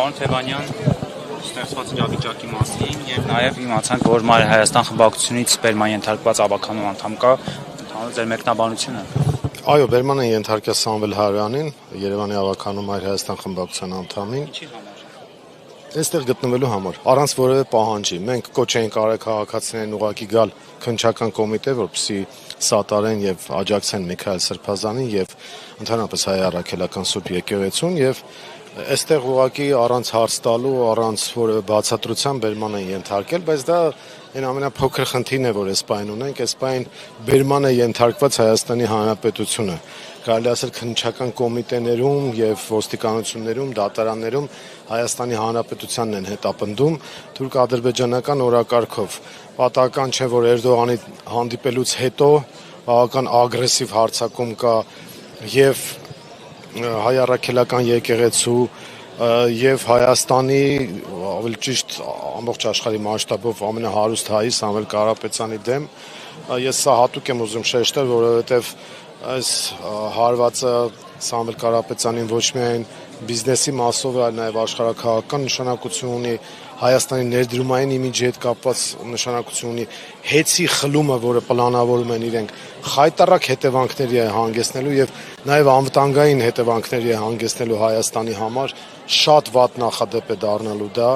Պարոն Թևանյան, ստեղծված իրավիճակի մասին եւ նաեւ իմացանք, որ Մայր Հայաստան խմբակցությունից բերման ենթարկված ավականու անդամ կա, ընդհանուր ձեր մեկնաբանությունը։ Այո, բերման են ենթարկյալ Սամվել Հարյանին, Երևանի ավականու Մայր Հայաստան խմբակցության անդամին։ Ինչի համար։ Այստեղ գտնվելու համար, առանց որևէ պահանջի։ Մենք կոչ էինք արել քաղաքացիներին ուղղակի գալ քննչական կոմիտե, որպեսզի սատարեն եւ աջակցեն Միքայել Սրբազանին եւ ընդհանրապես հայ առաքելական Սուրբ եկեղեցուն եւ այստեղ ուղղակի առանց հարց տալու, առանց որևէ բացատրության բերման են ենթարկել, բայց դա այն ամենափոքր խնդիրն է, որ այս պայն ունենք, այս պայն բերման է ենթարկված Հայաստանի Հանրապետությունը։ Կարելի ասել քննչական կոմիտեներում եւ ոստիկանություններում, դատարաններում Հայաստանի Հանրապետությանն են հետապնդում թուրք-ադրբեջանական օրակարգով։ Պատահական չէ, որ Էրդողանի հանդիպելուց հետո բավական ագրեսիվ հարձակում կա եւ հայ առաքելական եկեղեցու եւ Հայաստանի, ավելի ճիշտ ամբողջ աշխարհի մասշտաբով ամենահարուստ հայի Սամվել Կարապետյանի դեմ։ Ես սա հատուկ եմ ուզում շեշտել, որովհետեւ այս հարվածը Սամվել Կարապետյանին ոչ միայն բիզնեսի մասով, այլ նաև աշխարհաքաղաքական նշանակություն ունի, Հայաստանի ներդրումային իմիջի հետ կապված նշանակություն ունի, հեծի խլումը, որը պլանավորում են իրենք, խայտառակ հետևանքների է հանգեցնելու եւ նաև անվտանգային հետևանքների է հանգեցնելու Հայաստանի համար, շատ վատ նախադեպ է դառնալու դա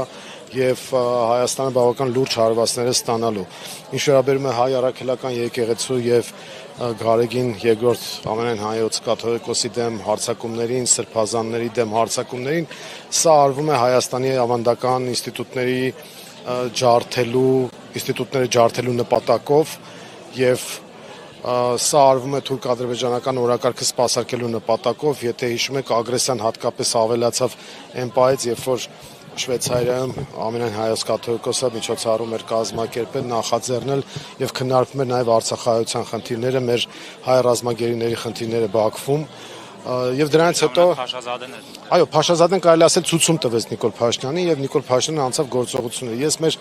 եւ Հայաստանը բավական լուրջ հարվածներ է ստանալու։ Ինչ վերաբերում է հայ առաքելական եկեղեցու եւ Գարեգին II ամենայն հայոց կաթողիկոսի դեմ հարձակումներին, սրբազանների դեմ հարձակումներին, սա արվում է Հայաստանի ավանդական ինստիտուտները ջարդելու նպատակով եւ սա արվում է թուրք-ադրբեջանական օրակարգը սպասարկելու նպատակով, եթե հիշում եք, ագրեսիան հատկապես ավելացավ այն պահից, երբ որ Շվեյցարիայում ամենայն հայոց կաթողիկոսը միջոցառում էր կազմակերպել, նախաձեռնել եւ քննարկվում էր նաեւ արցախայցյան խնդիրները, մեր հայ ռազմագերիների խնդիրները Բաքվում եւ դրանից հետո Փաշազադեն է։ Այո, Փաշազադեն կարելի ասել ցուցում տվեց Նիկոլ Փաշինյանին եւ Նիկոլ Փաշինյանը անցավ գործողությունը։ Ես մեր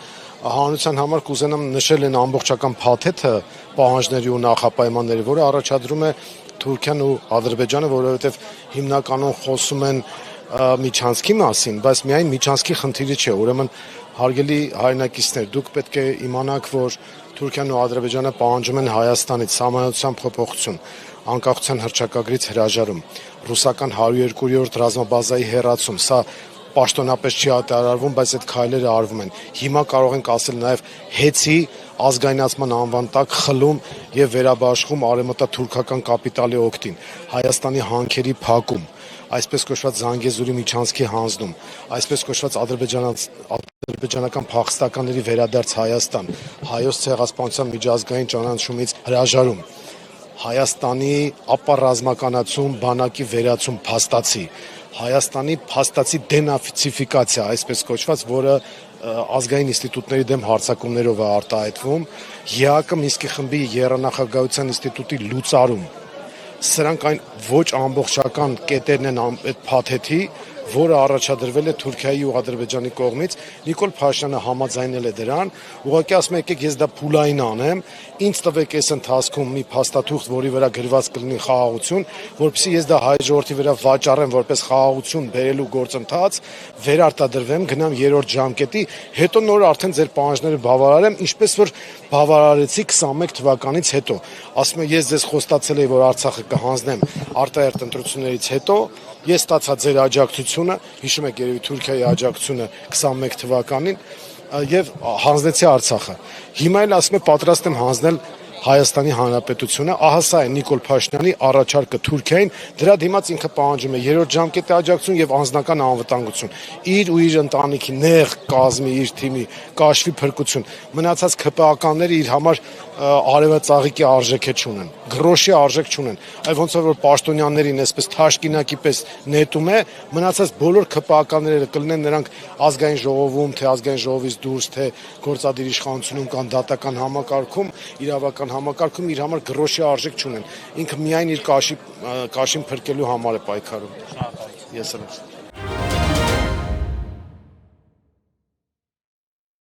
հանրության համար կուզենամ նշել այն ամբողջական փաթեթը պահանջների ու նախապայմանների, որը առաջադրում է Թուրքիան ու Ադրբեջանը, որովհետեւ հիմնականում խոսում են Միջանցքի մասին, բայց միայն Միջանցքի խնդիրը չէ, ուրեմն հարգելի հայրենակիցներ, դուք պետք է իմանաք, որ Թուրքիան ու Ադրբեջանը պահանջում են Հայաստանից սահմանադրության փոփոխություն, անկախության հռչակագրից հրաժարում, ռուսական 102-րդ ռազմաբազայի հեռացում, սա պաշտոնապես չի հայտարարվում, բայց այդ քայլերը արվում են։ Հիմա կարող ենք ասել նաև հեծի ազգայնացման անվան տակ խլում եւ վերաբաշխում արևմտա-թուրքական կապիտալի օգտին, Հայաստանի հանքերի փակում, այսպես կոչված Զանգեզուրի միջանցքի հանձնում, այսպես կոչված ադրբեջանական փախստականների վերադարձ Հայաստան, հայոց ցեղասպանության միջազգային ճանաչումից հրաժարում, Հայաստանի ապառազմականացում, բանակի վերացում փաստացի, Հայաստանի փաստացի դենացիֆիկացիա, այսպես կոչված, որը ազգային ինստիտուտների դեմ հարձակումներով է արտահայտվում, ԵԱԿ Մինսկի խմբի եռանախագահության ինստիտուտի լուծարում։ Սրանք այն ոչ ամբողջական կետերն են այդ փաթեթի, որը առաջադրվել է Թուրքիայի ու Ադրբեջանի կողմից, Նիկոլ Փաշինյանը համաձայնել է դրան, ուղղակի ասում է եկեք ես դա փուլային անեմ, ինձ տվեք այս ընթացքում մի փաստաթուղթ, որի վրա գրված կլինի խաղաղություն, որպեսզի ես դա հայ ժողովրդի վրա վաճառեմ որպես խաղաղություն բերելու գործընթաց, վերարտադրվեմ, գնամ երրորդ ժամկետի, հետո նոր արդեն ձեր պահանջները բավարարեմ, ինչպես որ բավարարեցի 21 թվականից հետո։ Ասում է ես ձեզ խոստացել եի, որ Արցախը կհանձնեմ արտահերտ ընտրություններից հետո, ես ստացա ձեր աջակցությունը, հիշում եք երևի Թուրքիայի աջակցությունը 21 թվականին եւ հանձնեցի Արցախը։ Հիմա էլ ասում է պատրաստ եմ հանձնել Հայաստանի Հանրապետությունը, ահա սա է Նիկոլ Փաշինյանի առաջարկը Թուրքիային, դրա դիմաց ինքը պահանջում է երրորդ ժամկետի աջակցություն եւ անձնական անվտանգություն։ Իր ու իր ընտանիքի նեղ կազմի, իր թիմի կաշվի փրկություն։ Մնացած ԿՊԱ-ականները իր համար արևածաղիկի արժեք չունեն, գրոշի արժեք չունեն։ Այլ ոնց որ պաշտոնյաներին այսպես թաշկինակի պես նետում է, մնացած բոլոր ԿՊԱ-ականները կլինեն նրանք ազգային ժողովում, թե ազգային ժողովից դուրս, թե գործադիր իշխանությունում կամ դատական համակարգում, իրավական համակարգում իր համար գրոշի արժեք չունեն։ Ինքը միայն իր կաշին փրկելու համար է պայքարում։ Ես եմ